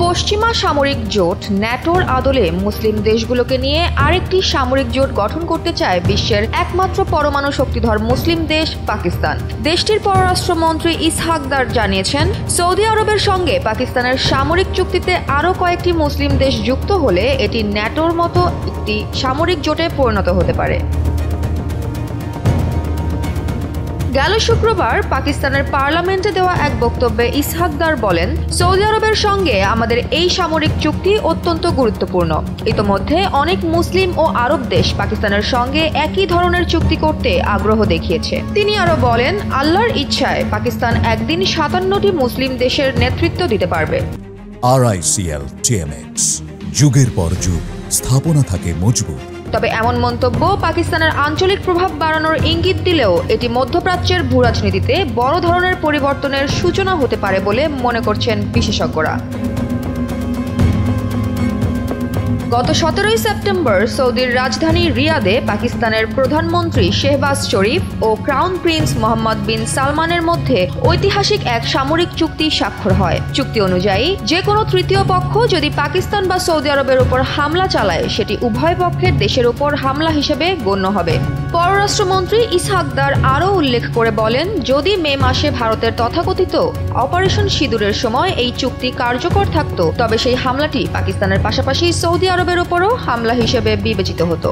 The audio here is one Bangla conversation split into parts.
পশ্চিমা সামরিক জোট ন্যাটোর আদলে মুসলিম দেশগুলোকে নিয়ে আরেকটি সামরিক জোট গঠন করতে চায় বিশ্বের একমাত্র পরমাণু শক্তিধর মুসলিম দেশ পাকিস্তান। দেশটির পররাষ্ট্রমন্ত্রী ইসহাক দার জানিয়েছেন, সৌদি আরবের সঙ্গে পাকিস্তানের সামরিক চুক্তিতে আরও কয়েকটি মুসলিম দেশ যুক্ত হলে এটি ন্যাটোর মতো একটি সামরিক জোটে পরিণত হতে পারে। গেল শুক্রবার পাকিস্তানের পার্লামেন্টে দেওয়া এক বক্তব্যে ইসহাক দার বলেন, সৌদি আরবের সঙ্গে আমাদের এই সামরিক চুক্তি অত্যন্ত গুরুত্বপূর্ণ। ইতোমধ্যে অনেক মুসলিম ও আরব দেশ পাকিস্তানের সঙ্গে একই ধরনের চুক্তি করতে আগ্রহ দেখিয়েছে। তিনি আরও বলেন, আল্লাহর ইচ্ছায় পাকিস্তান একদিন 57টি মুসলিম দেশের নেতৃত্ব দিতে পারবে। RICL TMX, যুগের পর যুগ স্থাপনা থাকে মজবুত। তবে এমন মন্তব্য পাকিস্তানের আঞ্চলিক প্রভাব বাড়ানোর ইঙ্গিত দিলেও এটি মধ্যপ্রাচ্যের ভূরাজনীতিতে বড় ধরনের পরিবর্তনের সূচনা হতে পারে বলে মনে করছেন বিশেষজ্ঞরা। গত 17 সেপ্টেম্বর সৌদির রাজধানী রিয়াদে পাকিস্তানের প্রধানমন্ত্রী শেহবাজ শরীফ ও ক্রাউন প্রিন্স মোহাম্মদ বিন সালমানের মধ্যে ঐতিহাসিক এক সামরিক চুক্তি স্বাক্ষর হয়। চুক্তি অনুযায়ী যে কোনো তৃতীয় পক্ষ যদি পাকিস্তান বা সৌদি আরবের উপর হামলা চালায়, সেটি উভয় পক্ষের দেশের উপর হামলা হিসেবে গণ্য হবে। পররাষ্ট্রমন্ত্রী ইসহাক দার আরও উল্লেখ করে বলেন, যদি মে মাসে ভারতের তথাকথিত অপারেশন সিঁদুরের সময় এই চুক্তি কার্যকর থাকত, তবে সেই হামলাটি পাকিস্তানের পাশাপাশি সৌদি আরবের উপরও হামলা হিসেবে বিবেচিত হতো।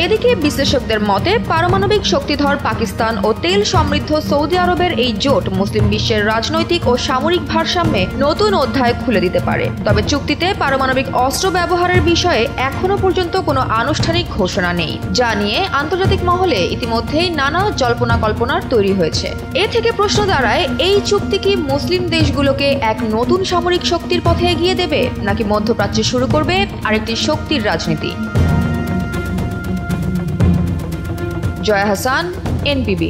এদিকে বিশ্লেষকদের মতে পারমাণবিক শক্তিধর পাকিস্তান ও তেল সমৃদ্ধ সৌদি আরবের এই জোট মুসলিম বিশ্বের রাজনৈতিক ও সামরিক ভারসাম্যে নতুন অধ্যায় খুলে দিতে পারে। তবে চুক্তিতে পারমাণবিক অস্ত্র ব্যবহারের বিষয়ে এখনো পর্যন্ত কোনো আনুষ্ঠানিক ঘোষণা নেই, যা নিয়ে আন্তর্জাতিক মহলে ইতিমধ্যেই নানা জল্পনা কল্পনার তৈরি হয়েছে। এ থেকে প্রশ্ন দাঁড়ায়, এই চুক্তি কি মুসলিম দেশগুলোকে এক নতুন সামরিক শক্তির পথে এগিয়ে দেবে, নাকি মধ্যপ্রাচ্যে শুরু করবে আরেকটি শক্তির রাজনীতি? জয়া হাসান, NPB।